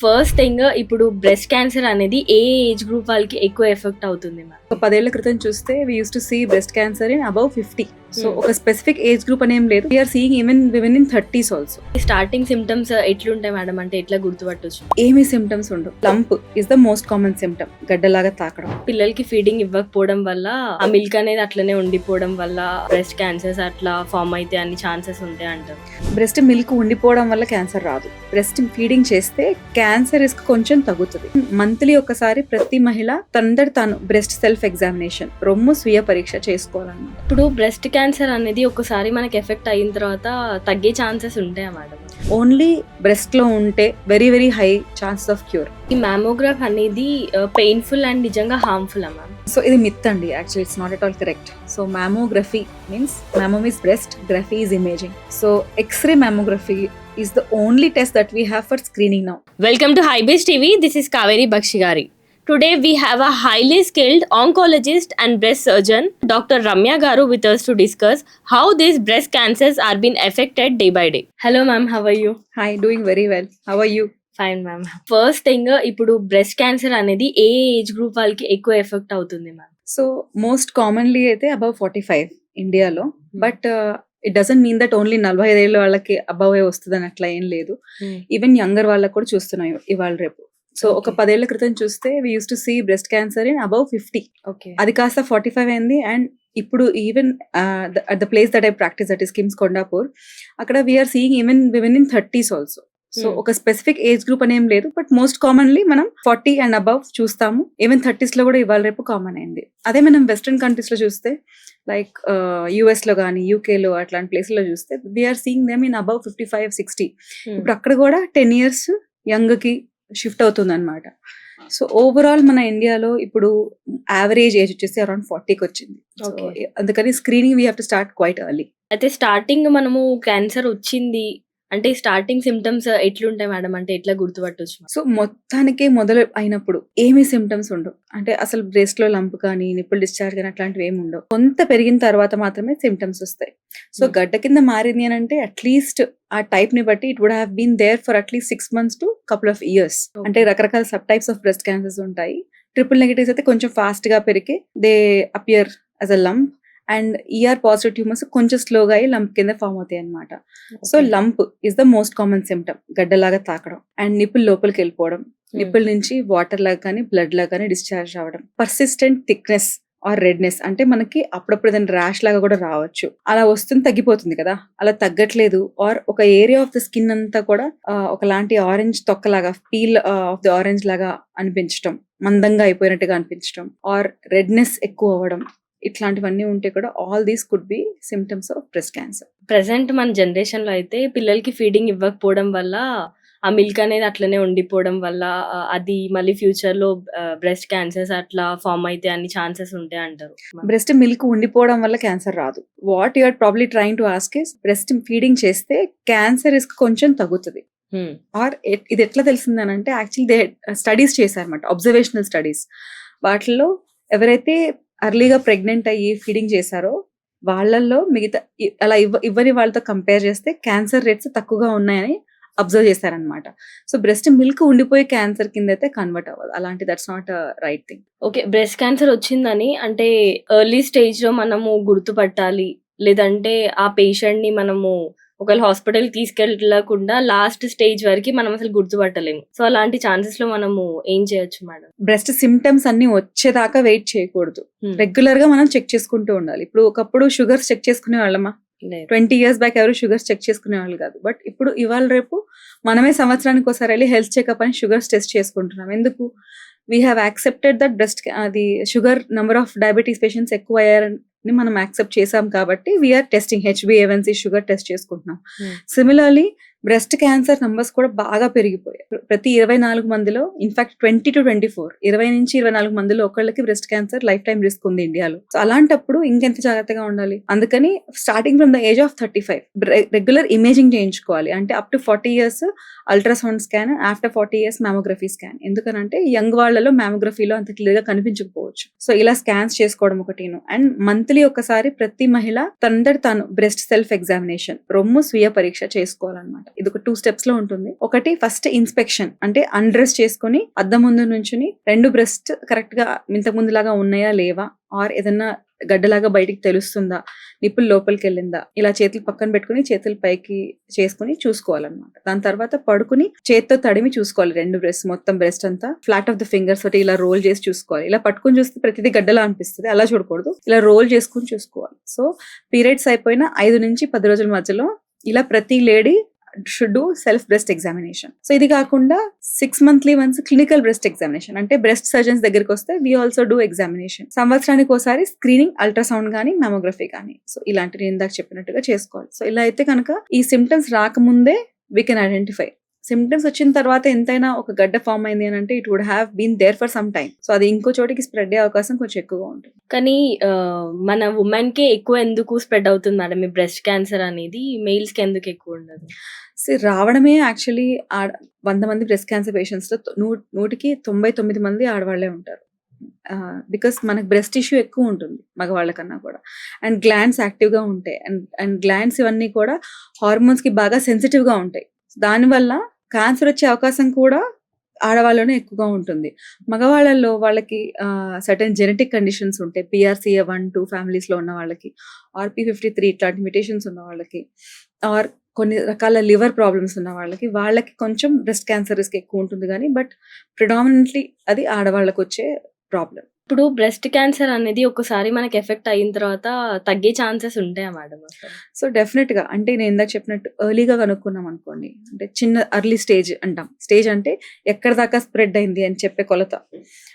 First thing ఇప్పుడు breast cancer అనేది ఏ age group వాళ్ళకి ఎక్కువ ఎఫెక్ట్ అవుతుంది మ్యామ్? ఒక 10 ఏళ్ల క్రితం చూస్తే we used to see breast cancer in above 50. So ఒక స్పెసిఫిక్ ఏజ్ గ్రూప్ అనేం లేదు. We're seeing even women in 30s also. Starting symptoms ఎట్లుంటాయి మేడం, అంటే ఎట్లా గుర్తుపట్టొచ్చు? ఏమీ సిమ్టమ్స్ ఉండవు. Lump is the most common symptom, గడ్డలాగా తాకడం. పిల్లలకి ఫీడింగ్ ఇవ్వకపోవడం వల్ల ఆ మిల్క్ అనేది అట్లనే ఉండిపోవడం వల్ల బ్రెస్ట్ క్యాన్సర్స్ అట్లా ఫామ్ అయితే అన్ని ఛాన్సెస్ ఉంటాయి అంటారు. బ్రెస్ట్ మిల్క్ ఉండిపోవడం వల్ల క్యాన్సర్ రాదు. బ్రెస్ట్ ఫీడింగ్ చేస్తే క్యాన్సర్ రిస్క్ కొంచెం తగ్గుతుంది. మంత్లీ ఒకసారి ప్రతి మహిళ తనందరి తాను బ్రెస్ట్ సెల్ఫ్ ఎగ్జామినేషన్, రొమ్ము స్వీయ పరీక్ష చేసుకోవాలన్నమాట. ఇప్పుడు బ్రెస్ట్ క్యాన్సర్ అనేది ఒకసారి మనకి ఎఫెక్ట్ అయిన తర్వాత తగ్గే ఛాన్సెస్ ఉంటాయా మేడం? ఓన్లీ బ్రెస్ట్ లో ఉంటే very very high chances of cure. ఈ మ్యామోగ్రాఫ్ అనేది పెయిన్ఫుల్ అండ్ నిజంగా హార్మ్ఫుల్ మ్యామ్? సో ఇది మిత్ అండి, actually it's not at all correct. So mammography means mammo means breast, graphy is imaging. So X-ray mammography is the only test that we have for screening now. Welcome to Highbase TV. This is Kaveri Bakshigari. Today we have a highly skilled oncologist and breast surgeon, Dr. Ramya Garu, with us to discuss how these breast cancers are being affected day by day. Hello ma'am, how are you? Hi, doing very well. How are you? Fine ma'am. First thing ఇప్పుడు breast cancer అనేది ఏ age group వాళ్ళకి ఎక్కువ effect అవుతుంది ma'am? So most commonly అయితే above 45 ఇండియాలో. But it doesn't mean that only 45 ఏళ్ళ వాళ్ళకి above వస్తుంది అని అట్లా ఏం లేదు. ఈవెన్ యంగర్ వాళ్ళకి కూడా చూస్తున్నాం ఇవాళ రేపు. సో ఒక 10 ఏళ్ల క్రితం చూస్తే we used to see breast cancer in above 50. Okay, అది కాస్త 45 అయింది. అండ్ ఇప్పుడు even at the place that I practice, that is KIMS Kondapur, అక్కడ we're seeing even women in 30s also. So ఒక స్పెసిఫిక్ ఏజ్ గ్రూప్ అనేం లేదు. బట్ మోస్ట్ కామన్లీ మనం 40 and above చూస్తాము. ఈవెన్ 30s లో కూడా ఇవాళ రేపు కామన్ అయింది. అదే మనం వెస్ట్రన్ కంట్రీస్ లో చూస్తే లైక్ యుఎస్ లో కానీ యూకేలో అట్లాంటి ప్లేస్ లో చూస్తే we're seeing them in above 55-60. ఇప్పుడు అక్కడ కూడా 10 years యంగ్ కి షిఫ్ట్ అవుతుంది అనమాట. సో ఓవరాల్ మన ఇండియాలో ఇప్పుడు యావరేజ్ ఏజ్ వచ్చేసి అరౌండ్ 40కి వచ్చింది. అందుకని screening we have to start quite early. అయితే స్టార్టింగ్ మనము క్యాన్సర్ వచ్చింది అంటే స్టార్టింగ్ సిమ్టమ్స్ ఎట్లుంటాయి మేడం, అంటే ఎట్లా గుర్తుపట్టొచ్చు? సో మొత్తానికి మొదలు అయినప్పుడు ఏమీ సిమ్టమ్స్ ఉండవు. అంటే అసలు బ్రెస్ట్ లో లంప్ కానీ నిప్పుల్ డిశ్చార్జ్ కానీ అట్లాంటివి ఏమి ఉండవు. కొంత పెరిగిన తర్వాత మాత్రమే సిమ్టమ్స్ వస్తాయి. సో గడ్డ కింద మారింది అని అంటే అట్లీస్ట్ ఆ టైప్ ని బట్టి it would have been there for at least 6 months to couple of years. అంటే రకరకాల sub types of breast cancers ఉంటాయి. ట్రిపుల్ నెగటివ్స్ అయితే కొంచెం ఫాస్ట్ గా పెరిగి they appear as a lump. And ER positive tumours కొంచెం స్లోగా అయ్యి లంప్ కింద ఫామ్ అవుతాయి అనమాట. So lump is the most common symptom, గడ్డలాగా తాకడం. అండ్ నిప్పుల్ లోపలికి వెళ్ళిపోవడం, నిప్పుల్ నుంచి వాటర్ లాగా కానీ బ్లడ్ లాగా కానీ డిశ్చార్జ్ అవ్వడం. పర్సిస్టెంట్ థిక్నెస్ ఆర్ రెడ్నెస్, అంటే మనకి అప్పుడప్పుడు దాని ర్యాష్ లాగా కూడా రావచ్చు. అలా వస్తుంది, తగ్గిపోతుంది కదా. అలా తగ్గట్లేదు ఆర్ ఒక ఏరియా ఆఫ్ ద స్కిన్ అంతా కూడా ఒకలాంటి ఆరెంజ్ తొక్కలాగా, పీల్ ఆఫ్ ది ఆరెంజ్ లాగా అనిపించడం, మందంగా అయిపోయినట్టుగా అనిపించడం, ఆర్ రెడ్నెస్ ఎక్కువ అవ్వడం, ఇట్లాంటివన్నీ ఉంటే కూడా all these could be symptoms of breast cancer. Present మన జనరేషన్ లో అయితే పిల్లలకి ఫీడింగ్ ఇవ్వకపోవడం వల్ల ఆ మిల్క్ అనేది అట్లనే ఉండిపోవడం వల్ల అది మళ్ళీ ఫ్యూచర్ లో బ్రెస్ట్ క్యాన్సర్స్ అట్లా ఫామ్ అయితే అన్ని ఛాన్సెస్ ఉంటాయి అంటారు. బ్రెస్ట్ మిల్క్ ఉండిపోవడం వల్ల క్యాన్సర్ రాదు. What you are probably trying to ask is, breast feeding చేస్తే క్యాన్సర్ రిస్క్ కొంచెం తగ్గుతుంది. ఆర్ ఇది ఎట్లా తెలిసింది అని అంటే యాక్చువల్లీ స్టడీస్ చేశారన్నమాట, అబ్జర్వేషనల్ స్టడీస్. వాటిల్లో ఎవరైతే అర్లీగా ప్రెగ్నెంట్ అయ్యి ఫీడింగ్ చేశారో వాళ్ళల్లో మిగతా అలా ఇవ్వని వాళ్ళతో కంపేర్ చేస్తే క్యాన్సర్ రేట్స్ తక్కువగా ఉన్నాయని అబ్జర్వ్ చేశారనమాట. సో బ్రెస్ట్ మిల్క్ ఉండిపోయి క్యాన్సర్ కింద అయితే కన్వర్ట్ అవ్వదు. అలాంటి that's not right thing. Okay, breast cancer వచ్చిందని అంటే ఎర్లీ స్టేజ్ లో మనము గుర్తుపట్టాలి, లేదంటే ఆ పేషెంట్ ని మనము ఒకవేళ హాస్పిటల్ తీసుకెళ్ళకుండా లాస్ట్ స్టేజ్ వరకు మనం అసలు గుర్తుపట్టలేము. సో అలాంటి ఛాన్సెస్ లో మనము ఏం చేయొచ్చు మేడం? బ్రెస్ట్ సిమ్టమ్స్ అన్ని వచ్చేదాకా వెయిట్ చేయకూడదు. రెగ్యులర్ గా మనం చెక్ చేసుకుంటూ ఉండాలి. ఇప్పుడు ఒకప్పుడు షుగర్స్ చెక్ చేసుకునే వాళ్ళమా? 20 years బ్యాక్ ఎవరు షుగర్స్ చెక్ చేసుకునే వాళ్ళు కాదు. బట్ ఇప్పుడు ఇవాళ రేపు మనమే సంవత్సరానికి ఒకసారి వెళ్ళి హెల్త్ చెకప్ అని షుగర్స్ టెస్ట్ చేసుకుంటున్నాం. ఎందుకు? We have accepted that breast అది sugar number of diabetes patients ఎక్కువ అయ్యారని మనం యాక్సెప్ట్ చేసాం కాబట్టి we're testing HbA1c sugar test చేసుకుంటున్నాం. సిమిలర్లీ బ్రెస్ట్ క్యాన్సర్ నంబర్స్ కూడా బాగా పెరిగిపోయాయి. ప్రతి 24 మందిలో, ఇన్ఫాక్ట్ 20 to 24, 20 నుంచి 24 మందిలో ఒకళ్ళకి breast cancer life time risk ఉంది ఇండియాలో. సో అలాంటప్పుడు ఇంకెంత జాగ్రత్తగా ఉండాలి. అందుకని starting from the age of 35 regular imaging చేయించుకోవాలి. అంటే up to 40 years ultrasound scan, after 40 years mammography scan. ఎందుకనంటే యంగ్ వాళ్ళలో మ్యామోగ్రఫీలో అంత క్లియర్ గా కనిపించకపోవచ్చు. సో ఇలా స్కాన్స్ చేసుకోవడం ఒకటిను. అండ్ మంత్లీ ఒకసారి ప్రతి మహిళ తనందరి తాను బ్రెస్ట్ సెల్ఫ్ ఎగ్జామినేషన్, రొమ్ము స్వీయ పరీక్ష చేసుకోవాలన్నమాట. ఇది ఒక 2 steps లో ఉంటుంది. ఒకటి ఫస్ట్ ఇన్స్పెక్షన్, అంటే అన్డ్రెస్ చేసుకొని అద్దం ముందు నుంచుని 2 బ్రెస్ట్ కరెక్ట్ గా ఇంతకు ముందు లాగా ఉన్నాయా లేవా, ఆర్ ఏదన్నా గడ్డలాగా బయటికి తెలుస్తుందా, నిప్పులు లోపలికి వెళ్ళిందా, ఇలా చేతులు పక్కన పెట్టుకుని చేతులు పైకి చేసుకుని చూసుకోవాలన్నమాట. దాని తర్వాత పడుకుని చేత్తో తడిమి చూసుకోవాలి 2 బ్రెస్ట్, మొత్తం బ్రెస్ట్ అంతా ఫ్లాట్ ఆఫ్ ద ఫింగర్స్ తోటి ఇలా రోల్ చేసి చూసుకోవాలి. ఇలా పట్టుకుని చూస్తే ప్రతిదీ గడ్డలా అనిపిస్తుంది, అలా చూడకూడదు, ఇలా రోల్ చేసుకుని చూసుకోవాలి. సో పీరియడ్స్ అయిపోయిన 5 నుంచి 10 రోజుల మధ్యలో ఇలా ప్రతి lady should do self breast examination. So ఇది కాకుండా 6 monthly once clinical breast examination, అంటే బ్రెస్ట్ సర్జన్స్ దగ్గరికి వస్తే వీ ఆల్సో డూ ఎగ్జామినేషన్. సంవత్సరానికి ఒకసారి స్క్రీనింగ్, అల్ట్రాసౌండ్ కానీ మామోగ్రఫీ కానీ, సో ఇలాంటి నేను ఇందాక చెప్పినట్టుగా చేసుకోవాలి. సో ఇలా అయితే కనుక ఈ సిమ్టమ్స్ రాకముందే వీ కెన్ ఐడెంటిఫై. సిమ్టమ్స్ వచ్చిన తర్వాత ఎంతైనా ఒక గడ్డ ఫామ్ అయింది అని అంటే it would have been there for some time. So అది ఇంకో చోటికి స్ప్రెడ్ అయ్యే అవకాశం కొంచెం ఎక్కువగా ఉంటుంది. కానీ మన ఉమెన్ కే ఎక్కువ ఎందుకు స్ప్రెడ్ అవుతుంది మేడం ఈ బ్రెస్ట్ క్యాన్సర్ అనేది, మేల్స్ కి ఎందుకు ఎక్కువ ఉండదు? రావడమే యాక్చువల్లీ 100 మంది బ్రెస్ట్ క్యాన్సర్ పేషెంట్స్ లో 100కి 99 మంది ఆడవాళ్లే ఉంటారు. బికాస్ మనకు బ్రెస్ట్ టిష్యూ ఎక్కువ ఉంటుంది మగవాళ్ళ కన్నా కూడా, అండ్ గ్లాండ్స్ యాక్టివ్ గా ఉంటాయి, అండ్ గ్లాండ్స్ ఇవన్నీ కూడా హార్మోన్స్ కి బాగా సెన్సిటివ్ గా ఉంటాయి. దానివల్ల క్యాన్సర్ వచ్చే అవకాశం కూడా ఆడవాళ్ళలోనే ఎక్కువగా ఉంటుంది. మగవాళ్ళల్లో వాళ్ళకి సర్టెన్ జెనెటిక్ కండిషన్స్ ఉంటాయి, PRCA1, 2 ఫ్యామిలీస్ లో ఉన్న వాళ్ళకి, ఆర్ P53 ఇట్లాంటి మ్యుటేషన్స్ ఉన్న వాళ్ళకి, ఆర్ కొన్ని రకాల లివర్ ప్రాబ్లమ్స్ ఉన్న వాళ్ళకి కొంచెం బ్రెస్ట్ క్యాన్సర్ రిస్క్ ఎక్కువ ఉంటుంది. కానీ బట్ ప్రిడామినెంట్లీ అది ఆడవాళ్ళకు వచ్చే ప్రాబ్లం. ఇప్పుడు బ్రెస్ట్ క్యాన్సర్ అనేది ఒకసారి మనకి ఎఫెక్ట్ అయిన తర్వాత తగ్గే ఛాన్సెస్ ఉంటాయా మేడం? సో డెఫినెట్ గా, అంటే నేను ఇందాక చెప్పినట్టు ఎర్లీగా కనుక్కున్నాం అనుకోండి, అంటే చిన్న ఎర్లీ స్టేజ్ అంటాం. స్టేజ్ అంటే ఎక్కడ దాకా స్ప్రెడ్ అయింది అని చెప్పే కొలత.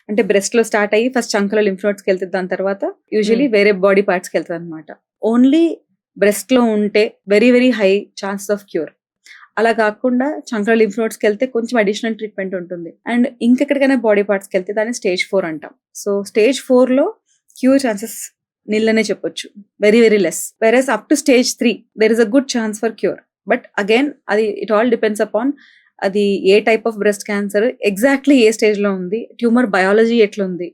అంటే బ్రెస్ట్ లో స్టార్ట్ అయ్యి ఫస్ట్ చంకలో లింఫ్ నోడ్స్కి వెళ్తుంది, దాని తర్వాత యూజువలీ వేరే బాడీ పార్ట్స్కి వెళ్తుంది అనమాట. ఓన్లీ బ్రెస్ట్ లో ఉంటే very very high chances of cure. అలా కాకుండా చంకల లింఫ్ నోడ్స్కి వెళ్తే కొంచెం అడిషనల్ ట్రీట్మెంట్ ఉంటుంది. అండ్ ఇంకెక్కడికైనా బాడీ పార్ట్స్కి వెళ్తే దాన్ని స్టేజ్ 4 అంటాం. సో స్టేజ్ 4 లో క్యూర్ ఛాన్సెస్ నిల్లనే చెప్పొచ్చు, very very less. Whereas up to stage 3 there is a good chance for cure. But again అది ఇట్ ఆల్ డిపెండ్స్ అపాన్ అది ఏ type of breast cancer, exactly ఏ స్టేజ్ లో ఉంది, ట్యూమర్ బయాలజీ ఎట్లుంది,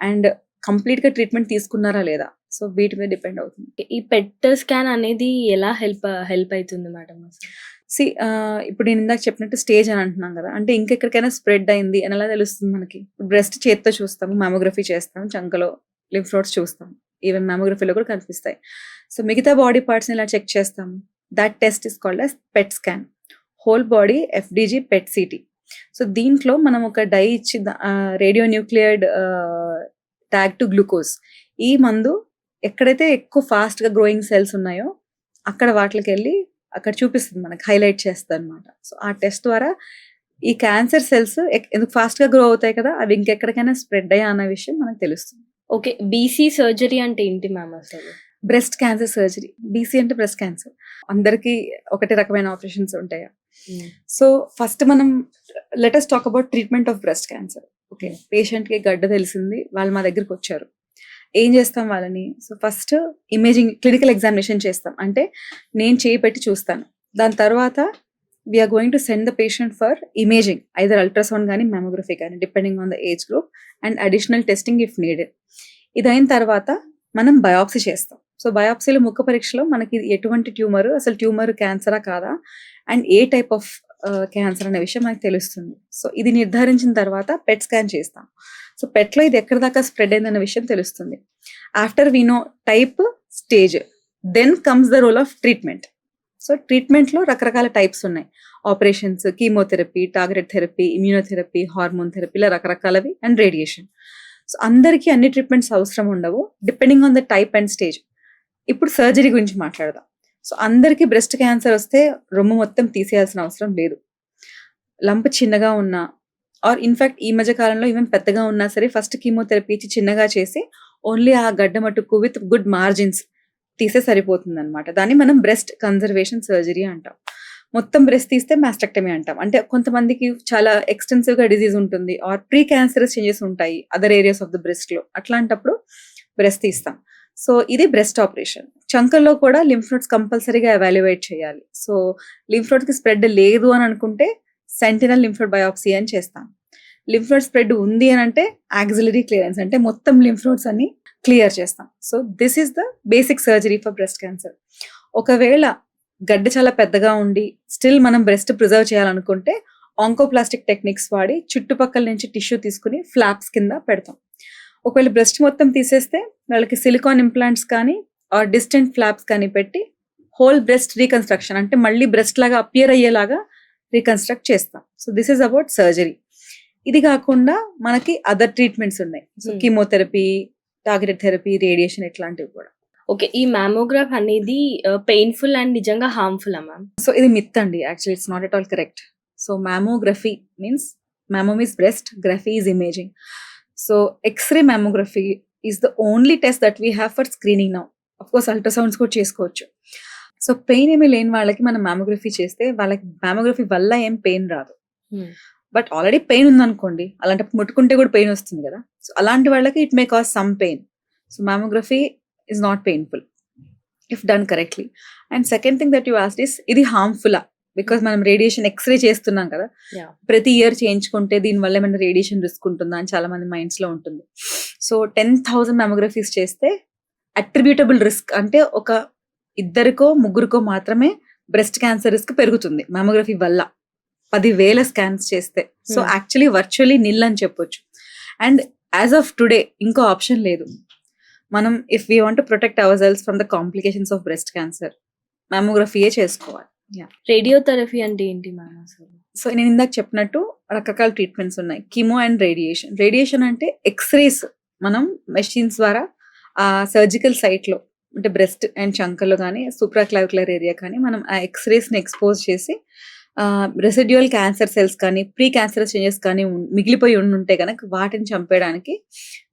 అండ్ కంప్లీట్ గా ట్రీట్మెంట్ తీసుకున్నారా లేదా. సో వీటి మీద డిపెండ్ అవుతుంది. ఈ పెట్ స్కాన్ అనేది ఎలా హెల్ప్ అవుతుంది మేడం? ఇప్పుడు నేను ఇందాక చెప్పినట్టు స్టేజ్ అని అంటున్నాం కదా, అంటే ఇంకెక్కడికైనా స్ప్రెడ్ అయింది అని ఎలా తెలుస్తుంది మనకి? బ్రెస్ట్ చేత్తో చూస్తాము, మామోగ్రఫీ చేస్తాం, చంకలో లింఫ్ నోడ్స్ చూస్తాం, ఈవెన్ మామోగ్రఫీలో కూడా కనిపిస్తాయి. సో మిగతా బాడీ పార్ట్స్ ఇలా చెక్ చేస్తాము. That test is called as PET scan, whole body FDG PET CT. So దీంట్లో మనం ఒక డై ఇచ్చి రేడియో న్యూక్లియైడ్ ట్యాగ్ టు గ్లూకోజ్, ఈ మందు ఎక్కడైతే ఎక్కువ ఫాస్ట్ గా గ్రోయింగ్ సెల్స్ ఉన్నాయో అక్కడ వాటికి వెళ్ళి అక్కడ చూపిస్తుంది, మనకి హైలైట్ చేస్తుంది అనమాట. సో ఆ టెస్ట్ ద్వారా ఈ క్యాన్సర్ సెల్స్ ఎందుకు ఫాస్ట్ గా గ్రో అవుతాయి కదా, అవి ఇంకెక్కడికైనా స్ప్రెడ్ అయ్యా అన్న విషయం మనకు తెలుస్తుంది. ఓకే, BC సర్జరీ అంటే ఏంటి మ్యామ్ అసలు? Breast cancer surgery. BC అంటే బ్రెస్ట్ క్యాన్సర్. అందరికి ఒకటే రకమైన ఆపరేషన్స్ ఉంటాయా? సో ఫస్ట్ మనం let us talk about treatment of breast cancer. Okay, patient కి గడ్డ తెలిసింది, వాళ్ళు మా దగ్గరికి వచ్చారు, ఏం చేస్తాం వాళ్ళని? So first imaging, clinical examination చేస్తాం, అంటే నేను చేయి పెట్టి చూస్తాను. దాని తర్వాత we're going to send the patient for imaging, either ultrasound కానీ మామోగ్రఫీ కానీ, depending on the age group, and additional testing if needed. ఇదైన తర్వాత మనం బయాప్సీ చేస్తాం. సో బయాప్సీలో ముఖ పరీక్షలో మనకి ఎటువంటి ట్యూమర్, అసలు ట్యూమర్ క్యాన్సరా కాదా, and A type of cancer అనే విషయం మనకు తెలుస్తుంది. సో ఇది నిర్ధారించిన తర్వాత పెట్ స్కాన్ చేస్తాం. సో పెట్లో ఇది ఎక్కడ దాకా స్ప్రెడ్ అయిందన్న విషయం తెలుస్తుంది. After we know type, stage, then comes the role of treatment. So ట్రీట్మెంట్లో రకరకాల టైప్స్ ఉన్నాయి, operations, chemotherapy, targeted therapy, immunotherapy, hormone therapy, ఇలా రకరకాలవి, అండ్ రేడియేషన్. సో అందరికీ అన్ని ట్రీట్మెంట్స్ అవసరం ఉండవు, depending on the type and stage. ఇప్పుడు సర్జరీ గురించి మాట్లాడదాం. సో అందరికీ బ్రెస్ట్ క్యాన్సర్ వస్తే రొమ్ము మొత్తం తీసేయాల్సిన అవసరం లేదు. లంప్ చిన్నగా ఉన్నా, ఆర్ ఇన్ఫాక్ట్ ఈ మధ్య కాలంలో ఈవెన్ పెద్దగా ఉన్నా సరే ఫస్ట్ కీమోథెరపీ ఇచ్చి చిన్నగా చేసి ఓన్లీ ఆ గడ్డ మట్టుకు విత్ గుడ్ మార్జిన్స్ తీసే సరిపోతుంది అనమాట. దాన్ని మనం బ్రెస్ట్ కన్జర్వేషన్ సర్జరీ అంటాం. మొత్తం బ్రెస్ట్ తీస్తే మాస్టెక్టమీ అంటాం. అంటే కొంతమందికి చాలా ఎక్స్టెన్సివ్ గా డిజీజ్ ఉంటుంది, ఆర్ ప్రీ క్యాన్సరస్ చేంజెస్ ఉంటాయి other areas of the breast లో, అట్లాంటప్పుడు బ్రెస్ట్ తీస్తాం. సో ఇది బ్రెస్ట్ ఆపరేషన్. చంకల్లో కూడా లింఫ్ నోడ్స్ కంపల్సరీగా ఎవాల్యుయేట్ చేయాలి. సో లింఫ్ నోడ్ కి స్ప్రెడ్ లేదు అని అనుకుంటే సెంటినల్ లింఫ్ నోడ్ బయాప్సీ అని చేస్తాం. లింఫ్ నోడ్ స్ప్రెడ్ ఉంది అని అంటే యాక్సిలరీ క్లియరెన్స్, అంటే మొత్తం లింఫ్ నోడ్స్ అన్ని క్లియర్ చేస్తాం. So this is the basic surgery for breast cancer. ఒకవేళ గడ్డ చాలా పెద్దగా ఉండి స్టిల్ మనం బ్రెస్ట్ ప్రిజర్వ్ చేయాలనుకుంటే ఆంకోప్లాస్టిక్ టెక్నిక్స్ వాడి చుట్టుపక్కల నుంచి టిష్యూ తీసుకుని ఫ్లాప్స్ కింద పెడతాం. ఒకవేళ బ్రెస్ట్ మొత్తం తీసేస్తే వాళ్ళకి సిలికాన్ ఇంప్లాంట్స్ కానీ డిస్టెంట్ ఫ్లాప్స్ కానీ పెట్టి హోల్ బ్రెస్ట్ రీకన్స్ట్రక్షన్, అంటే మళ్ళీ బ్రెస్ట్ లాగా అపియర్ అయ్యేలాగా రీకన్స్ట్రక్ట్ చేస్తాం. So this is about surgery. ఇది కాకుండా మనకి అదర్ ట్రీట్మెంట్స్ ఉన్నాయి. So chemotherapy, targeted therapy, radiation ఇట్లాంటివి కూడా. ఓకే. ఈ మ్యామోగ్రాఫ్ అనేది పెయిన్‌ఫుల్ అండ్ నిజంగా హార్మ్‌ఫుల్లా మ్యామ్? సో ఇది మిత్ అండి. Actually it's not at all correct. So mammography means mammo means breast, graphy is imaging. So x-ray mammography is the only test that we have for screening now. Of course ultrasounds కూడా చేసుకోవచ్చు. So pain ఏమీ లేని వాళ్ళకి మనం mammography చేస్తే వాళ్ళకి mammography వల్ల ఏం పెయిన్ రాదు. బట్ ఆల్రెడీ పెయిన్ ఉందనుకోండి, అలాంటప్పుడు ముట్టుకుంటే కూడా పెయిన్ వస్తుంది కదా. సో అలాంటి వాళ్ళకి it may cause some pain. So mammography is not painful if done correctly. And second thing that you asked is ఇది హార్మ్ఫుల్లా? బికాస్ మనం రేడియేషన్ ఎక్స్రే చేస్తున్నాం కదా, ప్రతి ఇయర్ చేయించుకుంటే దీనివల్ల ఏమైనా రేడియేషన్ రిస్క్ ఉంటుందా అని చాలా మంది మైండ్స్ లో ఉంటుంది. సో 10,000 మ్యామోగ్రఫీస్ చేస్తే అట్రిబ్యూటబుల్ రిస్క్ అంటే ఒక ఇద్దరికో ముగ్గురికో మాత్రమే బ్రెస్ట్ క్యాన్సర్ రిస్క్ పెరుగుతుంది మ్యామోగ్రఫీ వల్ల. 10,000 స్కాన్స్ చేస్తే. సో యాక్చువల్లీ వర్చువల్లీ నిల్ అని చెప్పొచ్చు. అండ్ యాజ్ ఆఫ్ టుడే ఇంకో ఆప్షన్ లేదు. మనం if we want to protect our cells from the complications of breast cancer మ్యామోగ్రఫీయే చేసుకోవాలి. రేడియోథెరపీ అంటే ఏంటి మ్యామ్ అసలు? సో నేను ఇందాక చెప్పినట్టు రకరకాల ట్రీట్మెంట్స్ ఉన్నాయి. Chemo and radiation. రేడియేషన్ అంటే ఎక్స్రేస్ మనం మెషిన్స్ ద్వారా ఆ సర్జికల్ సైట్లో అంటే బ్రెస్ట్ అండ్ చంకల్లో కానీ సూప్రాక్లావిక్యులర్ ఏరియా కానీ మనం ఆ ఎక్స్రేస్ని ఎక్స్పోజ్ చేసి రెసిడ్యువల్ క్యాన్సర్ సెల్స్ కానీ ప్రీ క్యాన్సర్ చేంజెస్ కానీ మిగిలిపోయి ఉంటే కనుక వాటిని చంపేయడానికి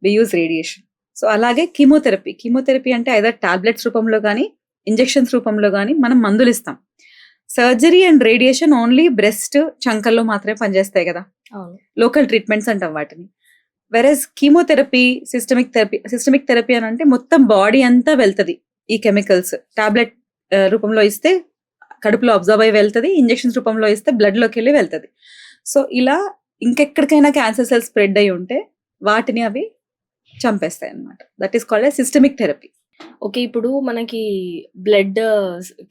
వి యూజ్ రేడియేషన్. సో అలాగే కీమోథెరపీ. కీమోథెరపీ అంటే ఐదర్ టాబ్లెట్స్ రూపంలో కానీ ఇంజెక్షన్స్ రూపంలో కానీ మనం మందులు ఇస్తాం. Surgery and radiation only breast చంకల్లో మాత్రమే పనిచేస్తాయి కదా, లోకల్ ట్రీట్మెంట్స్ అంటాం వాటిని. వెరస్ కీమోథెరపీ, సిస్టమిక్ థెరపీ అని అంటే మొత్తం బాడీ అంతా వెళ్తుంది. ఈ కెమికల్స్ టాబ్లెట్ రూపంలో ఇస్తే కడుపులో అబ్జర్వ్ అయ్యి వెళ్తుంది, ఇంజెక్షన్స్ రూపంలో ఇస్తే బ్లడ్లోకి వెళ్ళి వెళ్తుంది. సో ఇలా ఇంకెక్కడికైనా క్యాన్సర్ సెల్స్ స్ప్రెడ్ అయి ఉంటే వాటిని అవి చంపేస్తాయి అన్నమాట. That is called systemic therapy. Okay. ఇప్పుడు మనకి బ్లడ్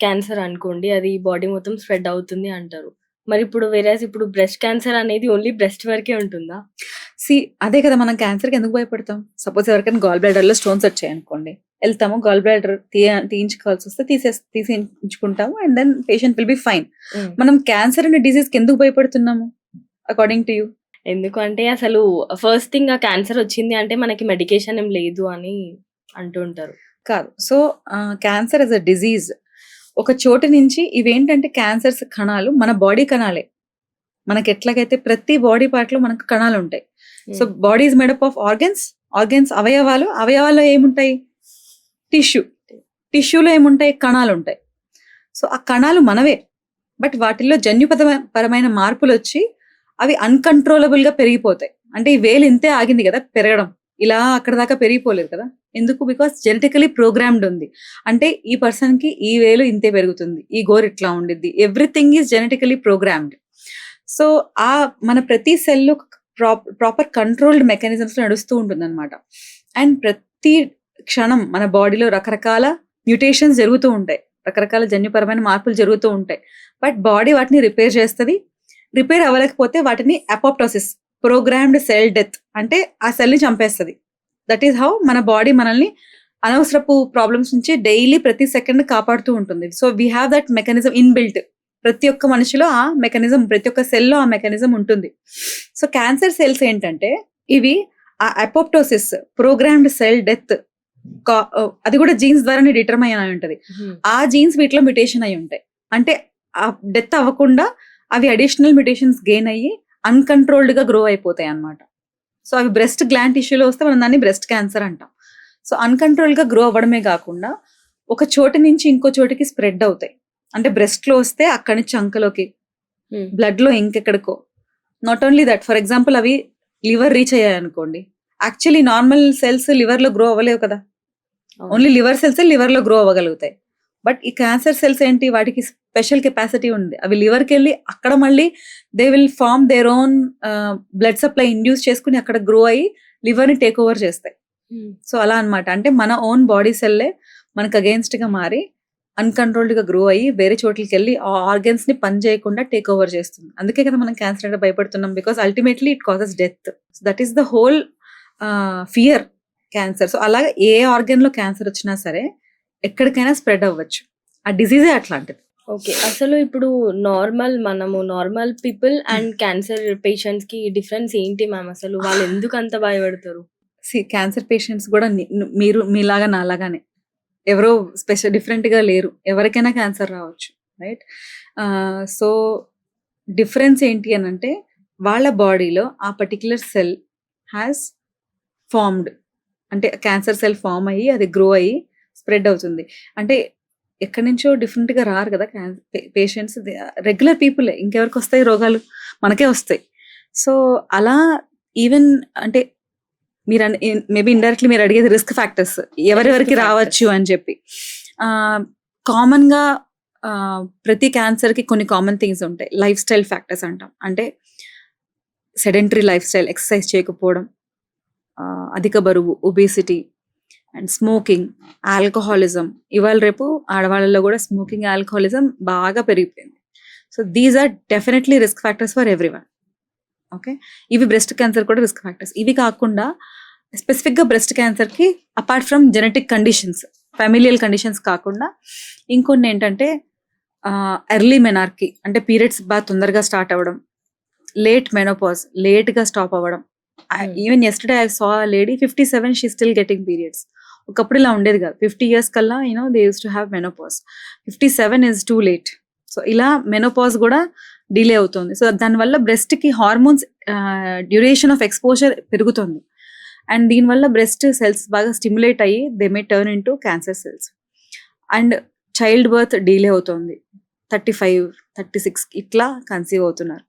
క్యాన్సర్ అనుకోండి, అది బాడీ మొత్తం స్ప్రెడ్ అవుతుంది అంటారు. మరి ఇప్పుడు ఇప్పుడు బ్రెస్ట్ క్యాన్సర్ అనేది ఓన్లీ బ్రెస్ట్ వరకే ఉంటుందా? అదే కదా, మనం క్యాన్సర్కి ఎందుకు భయపడతాం? సపోజ్ ఎవరికైనా గాల్ బ్లాడర్లో స్టోన్స్ వచ్చాయి అనుకోండి, వెళ్తాము గాల్ బ్లాడర్ తీయించుకోవాల్సి వస్తే తీసేయించుకుంటాము and then patient will be fine. మనం క్యాన్సర్ అనే డిసీజ్కి ఎందుకు భయపడుతున్నాము అకార్డింగ్ టు యూ? ఎందుకంటే అసలు ఫస్ట్ థింగ్ ఆ క్యాన్సర్ వచ్చింది అంటే మనకి మెడికేషన్ ఏం లేదు అని అంటూ ఉంటారు. కాదు. So cancer is a disease. ఒక చోటు నుంచి ఇవేంటంటే క్యాన్సర్స్ కణాలు మన బాడీ కణాలే. మనకి ఎట్లాగైతే ప్రతి బాడీ పార్ట్ లో మనకు కణాలు ఉంటాయి. So body is made up of organs అవయవాల్లో ఏముంటాయి? టిష్యూలో ఏముంటాయి? కణాలు ఉంటాయి. సో ఆ కణాలు మనవే, బట్ వాటిల్లో జన్యుపరమైన మార్పులు వచ్చి అవి అన్కంట్రోలబుల్ గా పెరిగిపోతాయి. అంటే ఈ వేలు ఇంతే ఆగింది కదా పెరగడం, ఇలా అక్కడ దాకా పెరిగిపోలేదు కదా. ఎందుకు? బికాస్ జెనెటికలీ ప్రోగ్రామ్డ్ ఉంది. అంటే ఈ పర్సన్ కి ఈ వేలు ఇంతే పెరుగుతుంది, ఈ గోర్ ఇట్లా ఉండిద్ది, everything is genetically programmed. So ఆ మన ప్రతి సెల్ ప్రాపర్ కంట్రోల్డ్ మెకానిజమ్స్ నడుస్తూ ఉంటుంది అనమాట. అండ్ ప్రతి క్షణం మన బాడీలో రకరకాల మ్యూటేషన్స్ జరుగుతూ ఉంటాయి, రకరకాల జన్యుపరమైన మార్పులు జరుగుతూ ఉంటాయి. బట్ బాడీ వాటిని రిపేర్ చేస్తుంది. రిపేర్ అవ్వలేకపోతే వాటిని అపోప్టోసిస్, ప్రోగ్రామ్డ్ సెల్ డెత్, అంటే ఆ సెల్ని చంపేస్తుంది. దట్ ఈస్ హౌ మన బాడీ మనల్ని అనవసరపు ప్రాబ్లమ్స్ నుంచి డైలీ ప్రతి సెకండ్ కాపాడుతూ ఉంటుంది. So we have that mechanism inbuilt. ప్రతి ఒక్క మనిషిలో ఆ మెకానిజం, ప్రతి ఒక్క సెల్లో ఆ మెకానిజం ఉంటుంది. సో క్యాన్సర్ సెల్స్ ఏంటంటే ఇవి ఆ అపోప్టోసిస్, ప్రోగ్రామ్డ్ సెల్ డెత్, అది కూడా జీన్స్ ద్వారానే డిటర్మైన్ అయి ఉంటుంది. ఆ జీన్స్ వీటిలో మ్యుటేషన్ అయి ఉంటాయి. అంటే ఆ డెత్ అవ్వకుండా అవి అడిషనల్ మ్యుటేషన్స్ గెయిన్ అయ్యి అన్కంట్రోల్డ్ గా గ్రో అయిపోతాయి అన్నమాట. సో అవి బ్రెస్ట్ గ్లాండ్ టిష్యూలో వస్తే మనం దాన్ని బ్రెస్ట్ క్యాన్సర్ అంటాం. సో అన్కంట్రోల్ గా గ్రో అవ్వడమే కాకుండా ఒక చోటు నుంచి ఇంకో చోటికి స్ప్రెడ్ అవుతాయి. అంటే బ్రెస్ట్ లో వస్తే అక్కడి నుంచి చంకలోకి, బ్లడ్ లో ఇంకెక్కడికో. Not only that, for example అవి లివర్ రీచ్ అయ్యాయి అనుకోండి, యాక్చువల్లీ నార్మల్ సెల్స్ లివర్ లో గ్రో అవ్వలేవు కదా, ఓన్లీ లివర్ సెల్స్ లివర్ లో గ్రో అవ్వగలుగుతాయి. బట్ ఈ క్యాన్సర్ సెల్స్ ఏంటి, వాటికి స్పెషల్ కెపాసిటీ ఉంది. అవి లివర్కి వెళ్ళి అక్కడ మళ్ళీ they will form their own blood supply induce చేసుకుని అక్కడ గ్రో అయ్యి లివర్ని టేక్ ఓవర్ చేస్తాయి. సో అలా అన్నమాట. అంటే మన ఓన్ బాడీ సెల్లే మనకు అగేన్స్ట్ గా మారి అన్‌కంట్రోల్డ్‌గా గ్రో అయ్యి వేరే చోట్లకెళ్ళి ఆ ఆర్గాన్స్‌ని పని చేయకుండా టేక్ ఓవర్ చేస్తుంది. అందుకే కదా మనం క్యాన్సర్ అంటే భయపడుతున్నాం. Because ultimately it causes death. That is the whole fear cancer. So, అలాగే ఏ ఆర్గాన్‌లో క్యాన్సర్ వచ్చినా సరే ఎక్కడికైనా స్ప్రెడ్ అవ్వచ్చు. ఆ డిసీజే అట్లాంటిది. ఓకే. అసలు ఇప్పుడు మనము నార్మల్ పీపుల్ అండ్ క్యాన్సర్ పేషెంట్స్‌కి డిఫరెన్స్ ఏంటి మ్యామ్ అసలు? వాళ్ళు ఎందుకంత భయపడతారు? క్యాన్సర్ పేషెంట్స్ కూడా మీరు మీలాగా నాలాగానే ఎవరో డిఫరెంట్‌గా లేరు. ఎవరికైనా క్యాన్సర్ రావచ్చు. రైట్? సో, డిఫరెన్స్ ఏంటి అనంటే వాళ్ళ బాడీలో ఆ పర్టిక్యులర్ సెల్ హ్యాస్ ఫార్మ్డ్. అంటే క్యాన్సర్ సెల్ ఫార్మ్ అయ్యి అది గ్రో అయ్యి స్ప్రెడ్ అవుతుంది. అంటే ఎక్కడి నుంచో డిఫరెంట్‌గా రారు కదా! Patients regular పీపులే. ఇంకెవరికొస్తాయి రోగాలు? మనకే వస్తాయి. సో, అలా ఈవెన్ అంటే మేబీ ఇండైరెక్ట్‌లీ మీరు అడిగేది రిస్క్ ఫ్యాక్టర్స్. ఎవరెవరికి రిస్క్ రావచ్చు ఫ్యాక్టర్స్. అని చెప్పి. కామన్‌గా ప్రతి క్యాన్సర్‌కి కొన్ని కామన్ థింగ్స్ ఉంటాయి. లైఫ్ స్టైల్ ఫ్యాక్టర్స్ అంటాం. అంటే సెడెంటరీ లైఫ్ స్టైల్, ఎక్సర్సైజ్ చేయకపోవడం, అధిక బరువు, ఒబేసిటీ అండ్ స్మోకింగ్, ఆల్కహాలిజం. ఇవాళ రేపు ఆడవాళ్ళలో కూడా స్మోకింగ్, ఆల్కహాలిజం బాగా పెరిగిపోయింది. So, these are definitely risk factors for everyone. Okay. ఇవి బ్రెస్ట్ క్యాన్సర్ కూడా రిస్క్ ఫ్యాక్టర్స్. ఇవి కాకుండా స్పెసిఫిక్‌గా బ్రెస్ట్ క్యాన్సర్‌కి apart from genetic conditions, familial conditions కాకుండా ఇంకొన్ని ఏంటంటే ఎర్లీ మెనార్కీ అంటే పీరియడ్స్ బాగా తొందరగా స్టార్ట్ అవ్వడం, లేట్ మెనోపాజ్ లేట్‌గా స్టాప్ అవ్వడం. Even yesterday I saw a lady 57 she still getting periods. ఒకప్పుడు ఇలా ఉండేది కాదు. 50 ఇయర్స్ కల్లా they used to have menopause. 57 is too late. So, ఇలా మెనోపాజ్ కూడా డిలే అవుతుంది. సో, దానివల్ల బ్రెస్ట్‌కి హార్మోన్స్ డ్యూరేషన్ ఆఫ్ ఎక్స్‌పోజర్ పెరుగుతుంది. అండ్ దీనివల్ల బ్రెస్ట్ సెల్స్ బాగా స్టిమ్యులేట్ అయ్యి they may turn into cancer cells. And child birth delay అవుతుంది. 35, 36 ఇట్లా కన్సీవ్ అవుతున్నారు.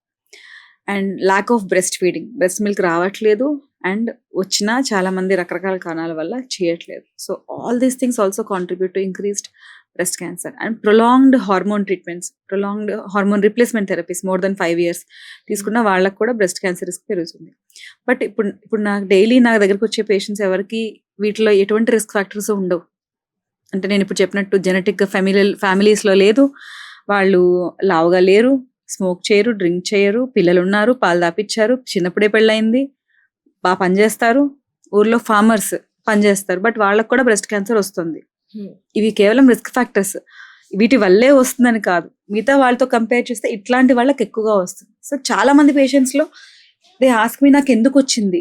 And lack of breast feeding, breast milk రావట్లేదు. అండ్ వచ్చినా చాలా మంది రకరకాల కారణాల వల్ల చేయట్లేదు. So, all these things also contribute to increased breast cancer. And prolonged hormone treatments, prolonged hormone replacement therapies more than 5 years తీసుకున్న వాళ్ళకు కూడా బ్రెస్ట్ క్యాన్సర్ రిస్క్ పెరుగుతుంది. బట్ ఇప్పుడు నాకు డైలీ నా దగ్గరకు వచ్చే పేషెంట్స్ ఎవరికి వీటిలో ఎటువంటి రిస్క్ ఫ్యాక్టర్స్ ఉండవు. అంటే నేను ఇప్పుడు చెప్పినట్టు జెనెటిక్‌గా ఫ్యామిలీస్‌లో లేదు. వాళ్ళు లావుగా లేరు, స్మోక్ చేయరు, డ్రింక్ చేయరు, పిల్లలున్నారు, పాలు తాపిచ్చారు, చిన్నప్పుడే పెళ్ళయింది, పనిచేస్తారు, ఊర్లో ఫార్మర్స్ పనిచేస్తారు. బట్ వాళ్ళకి కూడా బ్రెస్ట్ క్యాన్సర్ వస్తుంది. ఇవి కేవలం రిస్క్ ఫ్యాక్టర్స్. వీటి వల్లే వస్తుందని కాదు. మిగతా వాళ్ళతో కంపేర్ చేస్తే ఇట్లాంటి వాళ్ళకి ఎక్కువగా వస్తుంది. సో, చాలా మంది పేషెంట్స్‌లో దే ఆస్క్ మీ నాకెందుకొచ్చింది?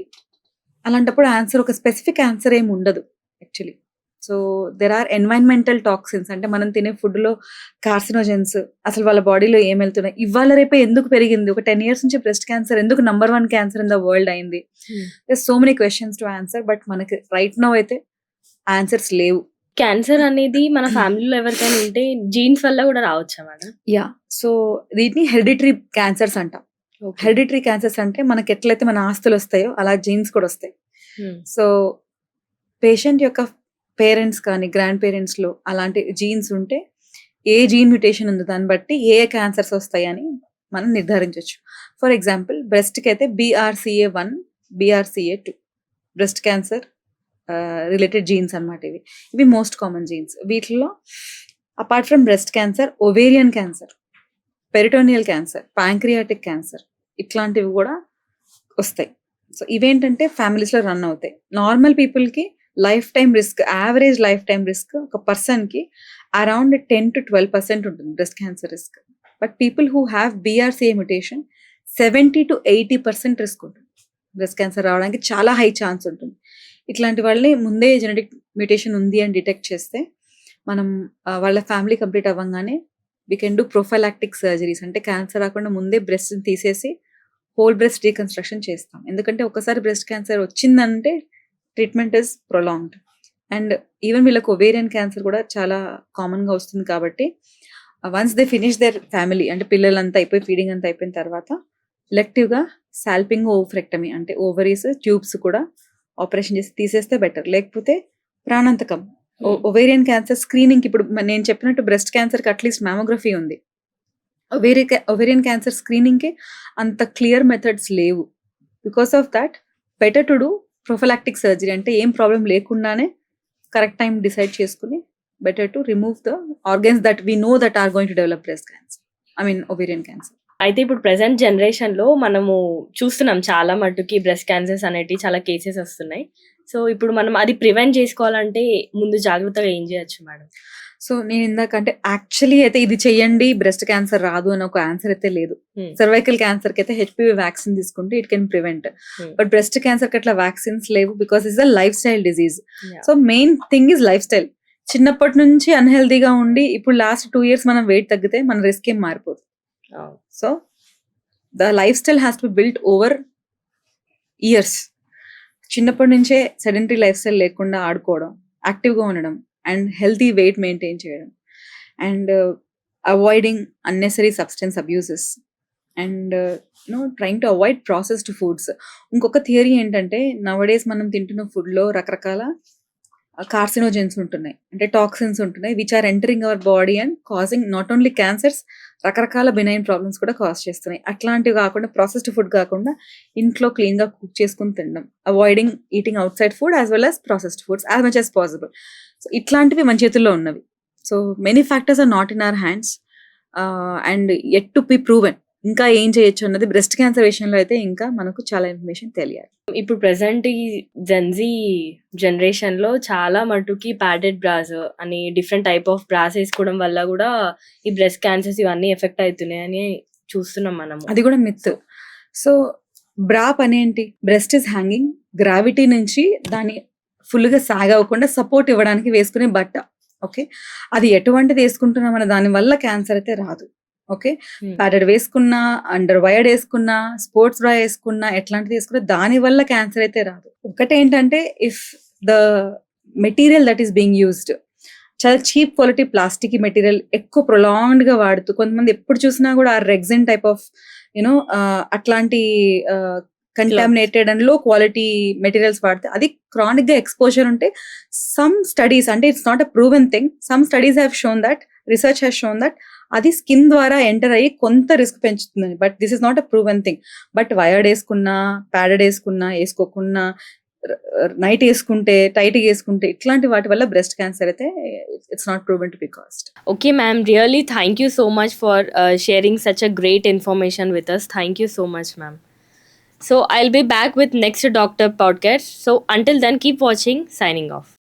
అలాంటప్పుడు ఆన్సర్ ఒక స్పెసిఫిక్ ఆన్సర్ ఏమి ఉండదు actually. So, there are environmental toxins అంటే మనం తినే ఫుడ్‌లో కార్సినోజెన్స్ అసలు వాళ్ళ బాడీలో ఏమెళ్తున్నాయి? ఇవాళ రేపే ఎందుకు పెరిగింది? ఒక 10 years నుంచి బ్రెస్ట్ క్యాన్సర్ ఎందుకు number 1 cancer in the world అయింది? There so many questions to answer. But మనకి రైట్ నౌ అయితే ఆన్సర్స్ లేవు. క్యాన్సర్ అనేది మన ఫ్యామిలీలో ఎవరికైనా ఉంటే జీన్స్ వల్ల కూడా రావచ్చా మేడం? యాహ్! సో, వీటిని హెరిడిటరీ క్యాన్సర్స్ అంటాం. హెరిడిటరీ క్యాన్సర్స్ అంటే మనకి ఎట్లయితే మన ఆస్తులొస్తాయో అలా జీన్స్ కూడా వస్తాయి. సో, పేషెంట్ యొక్క పేరెంట్స్ కానీ గ్రాండ్ పేరెంట్స్‌లో అలాంటి జీన్స్ ఉంటే ఏ జీన్ మ్యుటేషన్ ఉందో దాన్ని బట్టి ఏ క్యాన్సర్స్ వస్తాయని మనం నిర్ధారించొచ్చు. ఫర్ ఎగ్జాంపుల్ బ్రెస్ట్‌కి అయితే BRCA1, BRCA2 breast cancer related jeans అన్నమాట ఇవి. ఇవి మోస్ట్ కామన్ జీన్స్. వీటిలో apart from breast cancer, ovarian cancer, peritoneal cancer, pancreatic cancer ఇట్లాంటివి కూడా వస్తాయి. సో, ఇవేంటంటే ఫ్యామిలీస్‌లో రన్ అవుతాయి. నార్మల్ పీపుల్‌కి life time risk, average life time risk ఒక పర్సన్‌కి అరౌండ్ 10-12% ఉంటుంది breast cancer risk. But people who have BRCA mutation 70-80% risk ఉంటుంది. బ్రెస్ట్ క్యాన్సర్ రావడానికి చాలా హై ఛాన్స్ ఉంటుంది. ఇట్లాంటి వాళ్ళని ముందే జెనెటిక్ మ్యుటేషన్ ఉంది అని డిటెక్ట్ చేస్తే మనం వాళ్ళ ఫ్యామిలీ కంప్లీట్ అవ్వంగానే we can do prophylactic surgeries. అంటే క్యాన్సర్ రాకుండా ముందే బ్రెస్ట్‌ని తీసేసి హోల్ బ్రెస్ట్ రీకన్‌స్ట్రక్షన్ చేస్తాం. ఎందుకంటే ఒకసారి బ్రెస్ట్ క్యాన్సర్ వచ్చిందంటే treatment is prolonged. And even వీళ్ళకి ఒవేరియన్ క్యాన్సర్ కూడా చాలా కామన్‌గా వస్తుంది కాబట్టి once they finish their family అంటే పిల్లలంతా అయిపోయి ఫీడింగ్ అంతా అయిపోయిన తర్వాత ఎలెక్టివ్‌గా సాల్పింగ్ ఓవరెక్టమీ అంటే ఓవరీస్, ట్యూబ్స్ కూడా ఆపరేషన్ చేసి తీసేస్తే బెటర్. లేకపోతే ప్రాణాంతకం. ఒవేరియన్ క్యాన్సర్ స్క్రీనింగ్‌కి ఇప్పుడు నేను చెప్పినట్టు బ్రెస్ట్ క్యాన్సర్‌కి అట్‌లీస్ట్ మామోగ్రఫీ ఉంది. ఒవేరియన్ క్యాన్సర్ స్క్రీనింగ్‌కి అంత క్లియర్ మెథడ్స్ లేవు. Because of that better to do prophylactic surgery అంటే ఏం ప్రాబ్లమ్ లేకుండానే కరెక్ట్ టైం డిసైడ్ చేసుకుని better to remove the organs that we know that are going to develop breast cancer. I mean ovarian cancer. అయితే ఇప్పుడు present జనరేషన్‌లో మనము చూస్తున్నాం చాలా మట్టుకి బ్రెస్ట్ క్యాన్సర్స్ అనేటివి చాలా కేసెస్ వస్తున్నాయి. సో, ఇప్పుడు మనం అది ప్రివెంట్ చేసుకోవాలంటే ముందు జాగ్రత్తగా ఏం చేయొచ్చు మేడం? సో నేను ఇందాక అంటే యాక్చువల్లీ అయితే ఇది చెయ్యండి బ్రెస్ట్ క్యాన్సర్ రాదు అని ఒక ఆన్సర్ అయితే లేదు. సర్వైకల్ క్యాన్సర్ కి అయితే హెచ్పివి వ్యాక్సిన్ తీసుకుంటే it can prevent. But breast cancer కి అట్లా వ్యాక్సిన్స్ లేవు because it's a life style disease. So main thing is life style. చిన్నప్పటి నుంచి అన్హెల్దీగా ఉండి ఇప్పుడు లాస్ట్ 2 years మనం వెయిట్ తగ్గితే మన రిస్క్ ఏం మారిపోదు. So the lifestyle has to build over years. చిన్నప్పటి నుంచే సెడెంటరీ లైఫ్ స్టైల్ లేకుండా ఆడుకోవడం, యాక్టివ్గా ఉండడం అండ్ హెల్తీ వెయిట్ మెయింటైన్ చేయడం and avoiding unnecessary substance abuses and trying to avoid processed foods. ఇంకొక థియరీ ఏంటంటే నవడేస్ మనం తింటున్న ఫుడ్లో రకరకాల కార్సినోజెన్స్ ఉంటున్నాయి, అంటే టాక్సిన్స్ ఉంటున్నాయి which are entering our body and causing not only cancers, రకరకాల బినైన్ ప్రాబ్లమ్స్ కూడా కాజ్ చేస్తున్నాయి. అట్లాంటివి కాకుండా ప్రాసెస్డ్ ఫుడ్ కాకుండా ఇంట్లో క్లీన్గా కుక్ చేసుకుని తినడం, avoiding eating outside food as well as processed foods as much as possible. So ఇట్లాంటివి మన చేతుల్లో ఉన్నవి. So many factors are not in our hands and yet to be proven. ఇంకా ఏం చేయొచ్చు అన్నది బ్రెస్ట్ క్యాన్సర్ విషయంలో అయితే ఇంకా మనకు చాలా ఇన్ఫర్మేషన్ తెలియాలి. ఇప్పుడు ప్రెజెంట్ ఈ జెన్జీ జనరేషన్‌లో చాలా మటుకి ప్యాడెడ్ బ్రాస్ అని డిఫరెంట్ టైప్ ఆఫ్ బ్రాస్ వేసుకోవడం వల్ల కూడా ఈ బ్రెస్ట్ క్యాన్సర్స్ ఇవన్నీ ఎఫెక్ట్ అవుతున్నాయని చూస్తున్నాం మనము. అది కూడా మిత్. సో బ్రా పని ఏంటి? బ్రెస్ట్ ఇస్ హ్యాంగింగ్, గ్రావిటీ నుంచి దాన్ని ఫుల్గా సాగ్ అవ్వకుండా సపోర్ట్ ఇవ్వడానికి వేసుకునే బట్ట. ఓకే, అది ఎటువంటిది వేసుకుంటున్నాం అనే దాని వల్ల క్యాన్సర్ అయితే రాదు. ఓకే, ప్యాడెడ్ వేసుకున్నా, అండర్ వైర్డ్ వేసుకున్నా, స్పోర్ట్స్ బ్రా వేసుకున్నా, ఎట్లాంటిది వేసుకున్నా దాని వల్ల క్యాన్సర్ అయితే రాదు. ఒకటేంటంటే if the material that is being used చాలా చీప్ క్వాలిటీ ప్లాస్టిక్ మెటీరియల్ ఎక్కువ ప్రొలాంగ్డ్ గా వాడుతూ, కొంతమంది ఎప్పుడు చూసినా కూడా ఆ రెగ్జిన్ టైప్ ఆఫ్ అట్లాంటి కంటామినేటెడ్ అండ్ లో క్వాలిటీ మెటీరియల్స్ వాడితే అది క్రానిక్ గా ఎక్స్పోజర్ ఉంటే సమ్ స్టడీస్, అంటే it's not a proven thing, some studies have shown that, research has shown that అది స్కిన్ ద్వారా ఎంటర్ అయ్యి కొంత రిస్క్ పెంచుతుందని. But this is not a proven thing. But wired వేసుకున్నా, ప్యాడెడ్ వేసుకున్నా, వేసుకోకున్నా, నైట్ వేసుకుంటే, టైట్ వేసుకుంటే ఇట్లాంటి వాటి వల్ల బ్రెస్ట్ క్యాన్సర్ అయితే it's not proven to be caused. Okay, ma'am. Really, thank you so much for sharing such a great information with us. Thank you so much, ma'am. So I'll be back with next doctor podcast. So until then, keep watching. Signing off.